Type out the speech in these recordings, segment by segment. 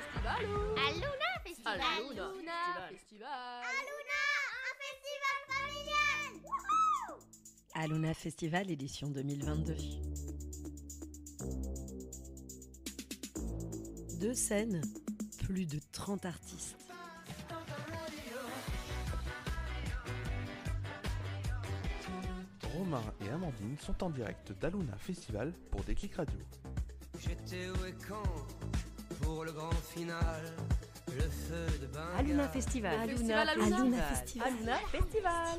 Aluna Festival. Aluna Festival. Aluna, un festival familial. Wouhou! Aluna Festival édition 2022. 2 scènes, plus de 30 artistes. Romain et Amandine sont en direct d'Aluna Festival pour Déclic Radio. J'étais où et quand pour le grand final, le feu de Bengale. Aluna Festival. Aluna Aluna Festival. Aluna Festival.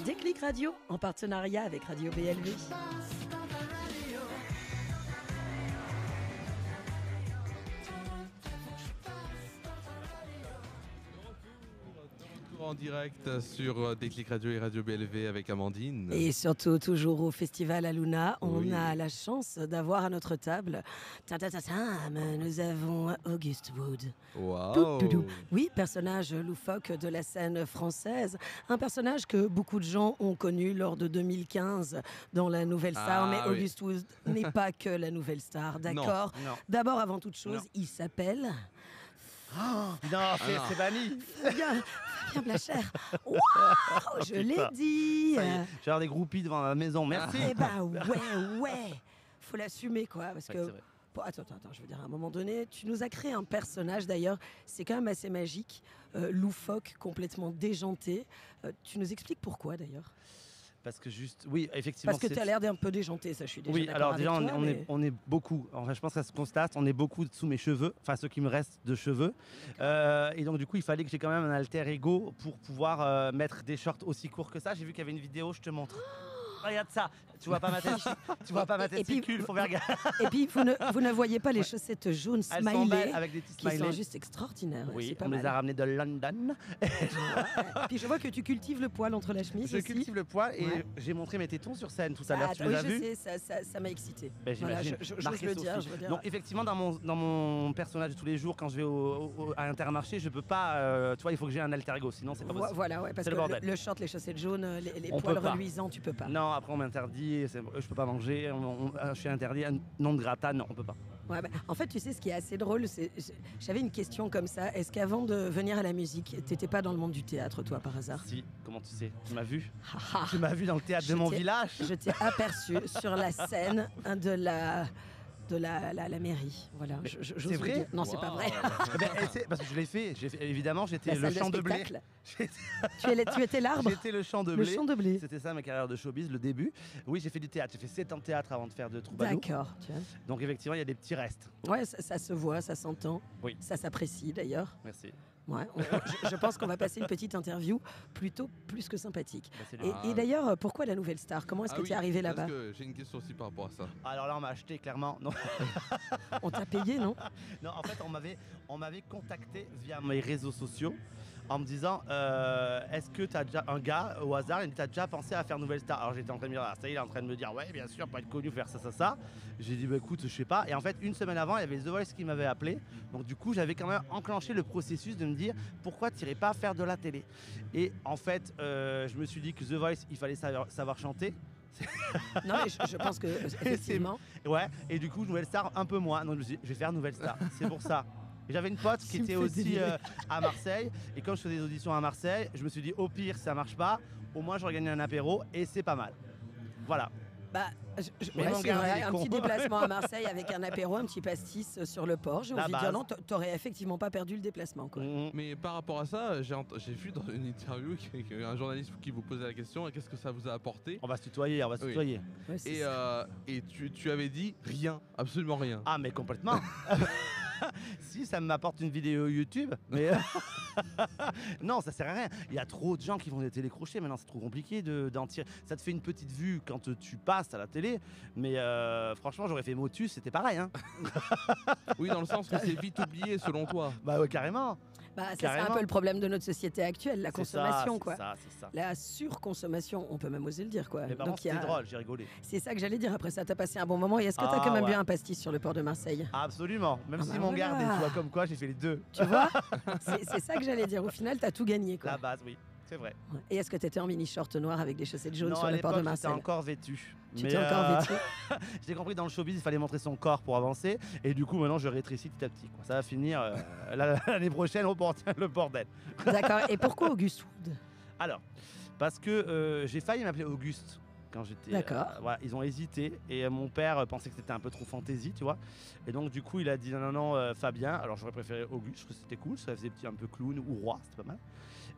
Déclic Radio en partenariat avec Radio BLV. En direct sur Déclic Radio et Radio BLV avec Amandine. Et surtout, toujours au Festival Aluna, on Oui. a la chance d'avoir à notre table, nous avons Auguste Wood. Waouh. Oui, personnage loufoque de la scène française. Un personnage que beaucoup de gens ont connu lors de 2015 dans La Nouvelle Star. Ah, mais oui. Auguste Wood n'est pas que La Nouvelle Star, d'accord? Non. D'abord, avant toute chose, Non. il s'appelle Non, non. c'est banni. Fabien Blacher. Waouh, je l'ai pas. dit. Ça y est, j'ai avoir des groupies devant la maison, merci. Eh ben ouais. Faut l'assumer, quoi. Parce Ouais, que. c'est vrai. Bon, attends, je veux dire, à un moment donné, tu nous as créé un personnage, d'ailleurs, c'est quand même assez magique, loufoque, complètement déjanté. Tu nous expliques pourquoi, d'ailleurs? Parce que juste, oui, effectivement. Parce que tu as l'air d'un peu déjanté, ça, je suis déjà Oui, d'accord alors avec déjà, toi, mais- on est beaucoup. Enfin, je pense que ça se constate, on est beaucoup sous mes cheveux, enfin ceux qui me restent de cheveux. Et donc, du coup, il fallait que j'ai quand même un alter ego pour pouvoir mettre des shorts aussi courts que ça. J'ai vu qu'il y avait une vidéo, je te montre. Regarde ça, tu vois pas ma tête, tu vois pas ma Et tête, puis- c'est cul, faut faire gapf. Et puis, vous ne voyez pas les chaussettes jaunes Elles sont smiley, belles avec des petits qui sont smileys. juste extraordinaires. Oui, c'est pas on les mal. a ramenés de London. Puis je vois que tu cultives le poil entre la chemise Je aussi. cultive le poil et Ouais. j'ai montré mes tétons sur scène tout à l'heure. Tu oui, les as je vus? sais, ça m'a excité. Ben, Voilà, j'imagine. j'ose Marqué le dire, Sophie. je veux dire. Donc effectivement dans mon personnage de tous les jours quand je vais à Intermarché, je peux pas tu vois, il faut que j'ai un alter ego sinon c'est pas possible. Voilà, ouais, parce C'est que le bordel. le short, les chaussettes jaunes, les On poils peut pas. reluisants, tu peux pas. Non, après on m'interdit, je peux pas manger, je suis interdit, non de gratin, non, on peut pas. Ouais, en fait, tu sais, ce qui est assez drôle, j'avais une question comme ça. Est-ce qu'avant de venir à la musique, t'étais pas dans le monde du théâtre, toi, par hasard? Si, comment tu sais? Tu m'as vu? Ah, Tu m'as vu dans le théâtre Je de mon t'ai- village? Je t'ai aperçu sur la scène de la mairie. Voilà. J'ose c'est vous vrai? dire. Non, c'est pas vrai. Eh ben, parce que je l'ai fait, évidemment, j'étais La le salle de champ de blé. spectacle. Tu étais l'arbre. J'étais le champ de Le blé. champ de blé. C'était ça ma carrière de showbiz, le début. Oui, j'ai fait du théâtre, j'ai fait 7 ans de théâtre avant de faire de Troubadour. D'accord. Tu vois. Donc effectivement, il y a des petits restes. Ouais, ça se voit, ça s'entend. Oui. Ça s'apprécie d'ailleurs. Merci. Ouais, je pense qu'on va passer une petite interview plutôt plus que sympathique. Bah, c'est lui. Et d'ailleurs, pourquoi la Nouvelle Star? Comment est-ce que tu es arrivé là-bas? Parce que j'ai une question aussi par rapport à ça. Alors là, on m'a acheté clairement. Non, On t'a payé, non? non en fait, on m'avait contacté via mes réseaux sociaux en me disant est-ce que tu as déjà un gars au hasard, il me dit, t'as déjà pensé à faire Nouvelle Star? Alors j'étais en train de me dire, ah, ça y est, il est en train de me dire, ouais, bien sûr, pas être connu, faire ça. J'ai dit, bah écoute, je sais pas. Et en fait, une semaine avant, il y avait The Voice qui m'avait appelé. Donc du coup, j'avais quand même enclenché le processus de me dire, pourquoi tu n'irais pas faire de la télé? Et en fait, je me suis dit que The Voice, il fallait savoir chanter. Non, mais je pense que, effectivement. Ouais, et du coup, Nouvelle Star, un peu moins. Donc je me suis dit, je vais faire Nouvelle Star, c'est pour ça. Et j'avais une pote qui Tu me était fais aussi délirer. à Marseille. Et comme je faisais des auditions à Marseille, je me suis dit, au pire, si ça marche pas, au moins j'aurais gagné un apéro et c'est pas mal. Voilà. Bah, Mais ouais, mon c'est gars, vrai, il est un con. petit déplacement à Marseille avec un apéro, un petit pastis sur le port. J'ai La envie de dire base. non, t'aurais effectivement pas perdu le déplacement, quoi. Mhm. Mais par rapport à ça, j'ai vu dans une interview un journaliste qui vous posait la question qu'est-ce que ça vous a apporté? On va se tutoyer, Oui. Ouais, c'est Et, ça. et tu avais dit rien, absolument rien. Ah, mais complètement. Si, ça m'apporte une vidéo YouTube, mais Non, ça sert à rien. Il y a trop de gens qui vont des télécrochets. Maintenant, c'est trop compliqué d'en tirer. Ça te fait une petite vue quand tu passes à la télé. Mais franchement, j'aurais fait Motus, c'était pareil. Hein. Oui, dans le sens que c'est vite oublié selon toi. Bah ouais, carrément. Bah, ça, c'est Carrément. un peu le problème de notre société actuelle, la C'est ça, consommation, c'est quoi. C'est ça. La surconsommation, on peut même oser le dire, quoi. Mais par Donc, contre, il y a- c'était drôle, j'ai rigolé. C'est ça que j'allais dire. Après ça, t'as passé un bon moment. Et est-ce que t'as Ah, quand même bu ouais. un pastis sur le port de Marseille? Absolument. Même Ah si bah m'ont voilà. gardé, tu vois, comme quoi, j'ai fait les deux. Tu vois? C'est ça que j'allais dire. Au final, t'as tout gagné, quoi. La base, oui. C'est vrai. Ouais. Et est-ce que t'étais en mini short noir avec des chaussettes jaunes Non, sur à le port de l'époque, j'étais Marseille? encore vêtu. Tu Mais, t'es encore vêtu? J'ai compris que dans le showbiz, il fallait montrer son corps pour avancer. Et du coup, maintenant, je rétrécis petit à petit. Quoi. Ça va finir l'année prochaine au le bordel. D'accord. Et pourquoi Auguste Wood? Alors, parce que j'ai failli m'appeler Auguste quand j'étais. D'accord. Voilà, ils ont hésité. Et mon père pensait que c'était un peu trop fantaisie, tu vois. Et donc, du coup, il a dit non, Fabien. Alors, j'aurais préféré Auguste, parce que c'était cool. Ça faisait un peu clown ou roi, c'était pas mal.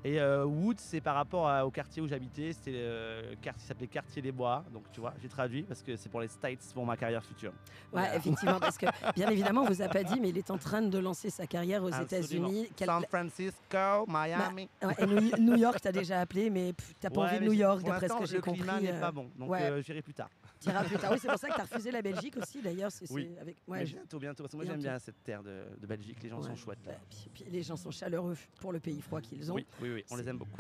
Et Wood, c'est par rapport au quartier où j'habitais. C'était quartier, ça s'appelait Quartier des Bois. Donc, tu vois, j'ai traduit parce que c'est pour les States, pour ma carrière future. Ouais, effectivement, parce que bien évidemment, on vous a pas dit, mais il est en train de lancer sa carrière aux Absolument. États-Unis. San Francisco, Miami. Ouais, et New York, t'as déjà appelé, mais t'as pas Ouais, envie de mais New York, pour d'après ce l'instant, que j'ai compris. Le climat n'est pas bon, donc ouais. j'irai plus tard. T'iras plus tard. Oui, c'est pour ça que t'as refusé la Belgique aussi, d'ailleurs. Oui. Avec... Mais Ouais, bientôt, parce que moi j'aime bientôt. bien cette terre de Belgique, les gens ouais. sont chouettes. Là. Ouais, puis les gens sont chaleureux pour le pays froid qu'ils ont. Oui, on les aime beaucoup.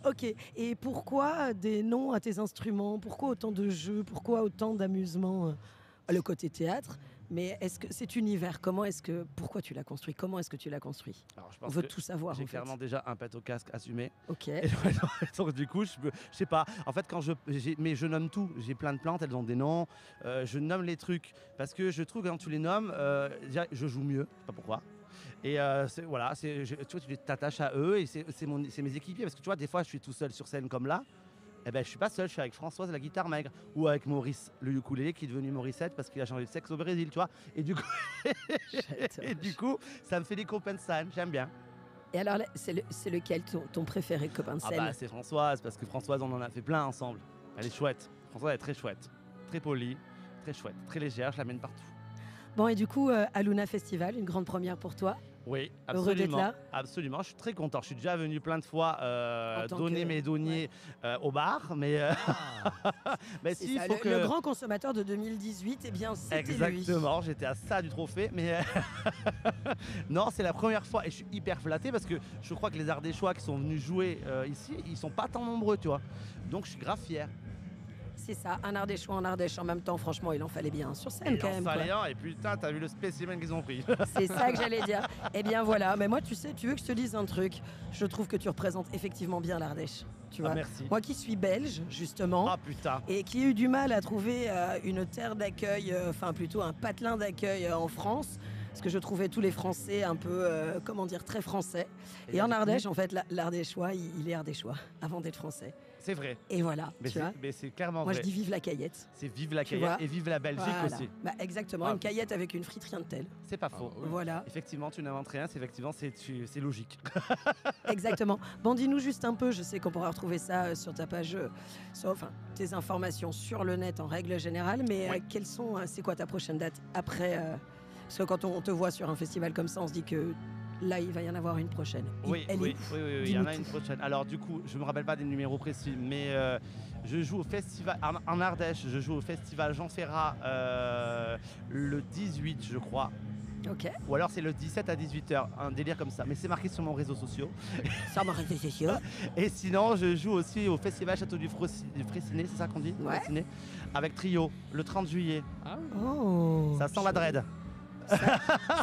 Ok, et pourquoi des noms à tes instruments? Pourquoi autant de jeux? Pourquoi autant d'amusement? Le côté théâtre, mais est-ce que cet univers, pourquoi tu l'as construit? Comment est-ce que tu l'as construit? Alors, je On pense veut que tout savoir. j'ai en fait. clairement déjà un pet au casque assumé. Ok. Et donc du coup, je sais pas. En fait, mais je nomme tout. J'ai plein de plantes, elles ont des noms. Je nomme les trucs parce que je trouve que quand tu les nommes, déjà, je joue mieux. Je sais pas pourquoi. Et voilà, tu vois, tu t'attaches à eux et c'est mes équipiers parce que tu vois, des fois, je suis tout seul sur scène comme là. Eh ben, je suis pas seul, je suis avec Françoise, la guitare maigre, ou avec Maurice, le ukulélé qui est devenu Morissette parce qu'il a changé de sexe au Brésil, tu vois. Et du coup, ça me fait des copains de scène, j'aime bien. Et alors, c'est lequel ton préféré copain de Ah scène? bah, c'est Françoise, parce que Françoise, on en a fait plein ensemble. Elle est chouette. Françoise, elle est très chouette, très polie, très chouette, très légère, je l'amène partout. Bon, et du coup, Aluna Festival, une grande première pour toi. Oui, Heureux d'être absolument. là. Absolument, je suis très content. Je suis déjà venu plein de fois En tant donner que- mes deniers au bar, mais, mais C'est si, il ça, faut le, que... le grand consommateur de 2018, eh bien, c'était lui. Exactement, j'étais à ça du trophée, mais non, c'est la première fois et je suis hyper flatté parce que je crois que les Ardéchois qui sont venus jouer ici, ils sont pas tant nombreux, tu vois. Donc je suis grave fier. C'est ça, un Ardéchois en Ardèche en même temps, franchement, il en fallait bien un sur scène Il quand en même. fallait quoi. un, et putain, t'as vu le spécimen qu'ils ont pris. C'est ça que j'allais dire. Eh bien voilà, mais moi, tu sais, tu veux que je te dise un truc? Je trouve que tu représentes effectivement bien l'Ardèche. Tu vois. Ah, merci. Moi qui suis belge, justement. Ah putain. Et qui ai eu du mal à trouver une terre d'accueil, enfin plutôt un patelin d'accueil en France, parce que je trouvais tous les Français un peu, comment dire, très français. Et en Ardèche, en fait, l'Ardéchois, il est Ardéchois, avant d'être français. C'est vrai. Et voilà, Mais tu vois. c'est clairement Moi, vrai. je dis vive la caillette. C'est vive la Tu Caillette vois. et vive la Belgique Voilà. aussi. Bah, exactement, Ah. une caillette avec une friterie de tel. C'est pas faux. oui. Voilà, Effectivement, tu n'inventes rien, c'est logique. exactement. Bon, dis-nous juste un peu, je sais qu'on pourra retrouver ça sur ta page, enfin, tes informations sur le net en règle générale, mais Oui. c'est quoi ta prochaine date après parce que quand on te voit sur un festival comme ça, on se dit que là, il va y en avoir une prochaine. Oui, Elle est oui, où oui, il y Dis-nous en a tout. une prochaine. Alors du coup, je me rappelle pas des numéros précis, mais je joue au festival en Ardèche. Je joue au festival Jean Ferrat le 18, je crois. Ok, Ou alors c'est le 17 à 18h, un délire comme ça. Mais c'est marqué sur mon réseau social. ça m'a réveillé, c'est sûr. Et sinon, je joue aussi au festival Château du Fraissinet, c'est ça qu'on dit? Ouais. Fraissinet, avec Trio, le 30 juillet. Ah oui. Oh, Ça sent la dread.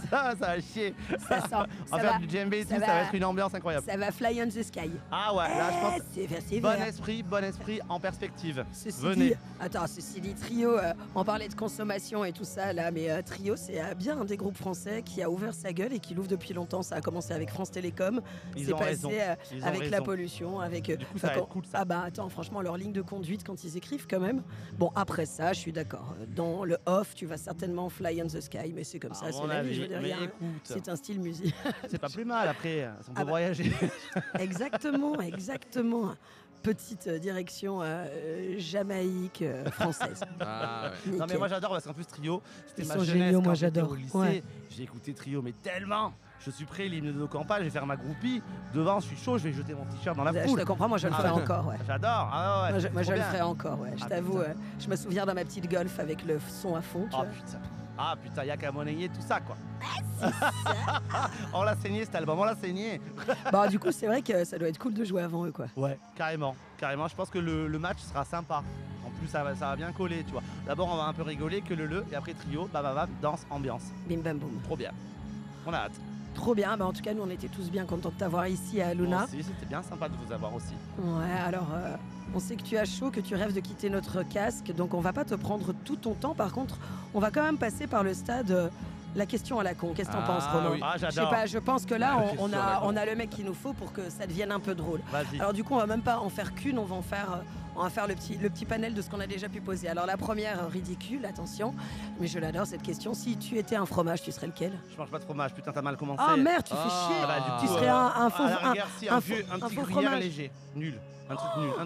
Ça va chier. Ça sent. On va faire du djembé et tout, ça va être une ambiance incroyable. Ça va fly on the sky. Ah ouais, là je pense. C'est vers, c'est Bon vers. bon esprit en perspective. Ceci Venez. dit, attends, ceci dit, Trio, on parlait de consommation et tout ça là, mais Trio, c'est bien un des groupes français qui a ouvert sa gueule et qui l'ouvre depuis longtemps. Ça a commencé avec France Télécom, Ils c'est ont passé raison. Ils ont avec la raison. pollution, avec. Du coup, ça va être cool, ça. Ah bah attends, franchement, leur ligne de conduite quand ils écrivent quand même. Bon, après ça, je suis d'accord. Dans le off, tu vas certainement fly on the sky, mais c'est comme ça, À c'est mon la vie. avis, Je veux dire, mais il y a un- écoute, c'est un style musique. c'est pas plus mal après, on peut Ah bah. voyager. Exactement, exactement. petite direction Jamaïque française. Ah, ouais. Non mais Nickel. moi j'adore parce qu'en plus Trio, c'était Ils ma sont jeunesse géniaux, quand moi, j'étais j'adore. au lycée. Ouais. J'ai écouté Trio mais tellement. Je suis prêt, l'hymne de nos campagnes, je vais faire ma groupie. Devant, je suis chaud, je vais jeter mon t-shirt dans la Je foule. te comprends, moi je le Ah ferai ouais. encore. Ouais. J'adore. Ah ouais, Moi, je, c'est moi, trop je le bien. ferai encore, ouais. Je Ah, t'avoue, putain. je me souviens dans ma petite Golf avec le son à fond. Tu Oh vois. putain. Ah putain, y'a qu'à monnayer tout ça quoi. On l'a saigné cet album, on l'a saigné. Bon, du coup, c'est vrai que ça doit être cool de jouer avant eux, quoi. Ouais, carrément. Carrément, je pense que le match sera sympa. En plus, ça va bien coller, tu vois. D'abord, on va un peu rigoler que le, et après trio, bam, danse, ambiance. Bim bam boum. Trop bien. On a hâte. Trop bien. Bah, en tout cas, nous, on était tous bien contents de t'avoir ici à Moi Luna. aussi, c'était bien sympa de vous avoir aussi. Ouais, alors, on sait que tu as chaud, que tu rêves de quitter notre casque, donc on va pas te prendre tout ton temps. Par contre, on va quand même passer par le stade. La question à la con. Qu'est-ce que t'en Ah, penses, Romain? oui. Ah, Je sais j'adore. pas, je pense que là, La on question à la a, con. on a le mec qu'il nous faut pour que ça devienne un peu drôle. Vas-y. Alors du coup, on va même pas en faire qu'une, on va faire le petit panel de ce qu'on a déjà pu poser. Alors la première, ridicule, attention, mais je l'adore cette question. Si tu étais un fromage, tu serais lequel? Je mange pas de fromage, putain, t'as mal commencé. Ah merde, tu fais Ah, chier. bah, du Tu coup, serais un faux... à la rigueur, si, un un faux- petit un faux gruyère fromage. léger. Nul. Un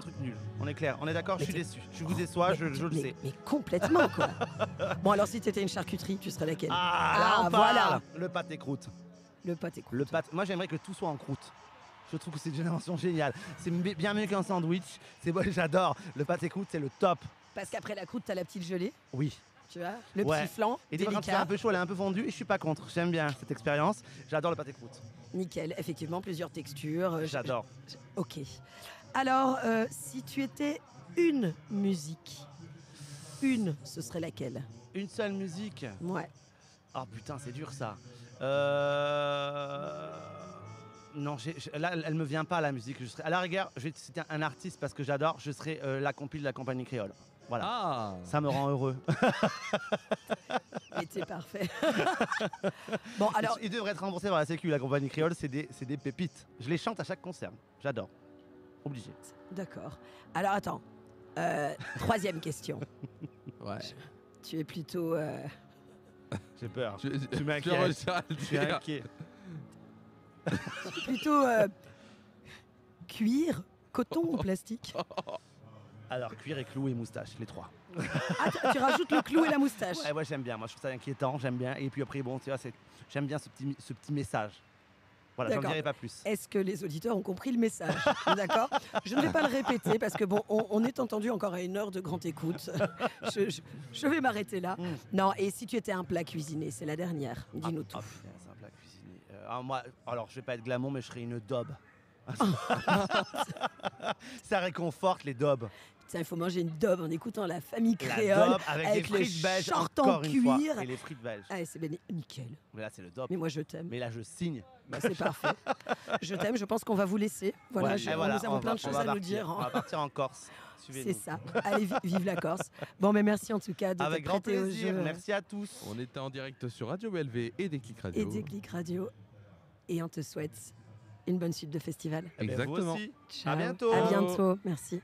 truc nul. On est clair. On est d'accord, je suis Mais déçu. Je vous déçois, je le sais. Mais complètement, quoi. Bon, alors si tu étais une charcuterie, tu serais laquelle? Ah, là, Ah, on voilà. parle. Le pâté croûte. Le pâté croûte. Le pâté. Moi, j'aimerais que tout soit en croûte. Je trouve que c'est une invention géniale. C'est bien mieux qu'un sandwich. C'est moi, j'adore. Le pâté croûte, c'est le top. Parce qu'après la croûte, t'as la petite gelée, Oui. tu vois, le Ouais. petit flan, Et des fois, quand c'est délicat. un peu chaud, elle est un peu fondue. Et je suis pas contre. J'aime bien cette expérience. J'adore le pâté croûte. Nickel, effectivement, plusieurs textures. J'adore. Ok. Alors, si tu étais une musique, ce serait laquelle? Une seule musique. Ouais. Oh putain, c'est dur ça. Non, là, elle me vient pas la musique. À la rigueur, je vais te citer un artiste parce que j'adore. Je serai la compile de la compagnie créole. Voilà. Ah. Ça me rend heureux. Mais t'es parfait. Bon, alors, Il devrait être remboursé par la Sécu. La compagnie créole, c'est des pépites. Je les chante à chaque concert. J'adore. Obligé. d'accord. Alors, attends. Troisième question. Ouais. Tu es plutôt... J'ai peur. Tu m'inquiètes. m'inquiètes. réussi à le Je suis dire. inquiet. plutôt cuir, coton ou plastique? Alors, cuir et clou et moustache, les trois. Ah, tu rajoutes le clou et la moustache. Ouais, j'aime bien. Moi, je trouve ça inquiétant. J'aime bien. Et puis après, bon, tu vois, j'aime bien ce petit message. Voilà, j'en D'accord. dirai pas plus. Est-ce que les auditeurs ont compris le message? D'accord. Je ne vais pas le répéter parce que bon, on est entendu encore à 1 heure de grande écoute. Je vais m'arrêter là. Non, et si tu étais un plat cuisiné, c'est la dernière. Dis-nous tout. Ah, putain, c'est un plat cuisiné. Moi, alors, je vais pas être glamour, mais je serai une daube. Ça réconforte les daubes. Tiens, il faut manger une daube en écoutant la famille La créole daube avec des les frites belges, shorts encore en une fois. cuir. Et les frites belges. Ah, c'est nickel. Mais là, c'est le daube. Mais moi, je t'aime. Mais là, je signe. Bah, c'est parfait. Je t'aime. Je pense qu'on va vous laisser. Voilà, Ouais, et voilà, nous avons on plein va- de choses on va à nous partir. dire. On va partir en Corse. Suivez-nous. C'est ça. Allez, vive la Corse. Bon, mais merci en tout cas de Avec te grand prêter au plaisir. jeu Merci à tous. On était en direct sur Radio BLV et Déclic Radio. et Déclic Radio. Et on te souhaite une bonne suite de festival. Eh ben, vous Exactement. aussi. Ciao. À bientôt. À bientôt. Merci.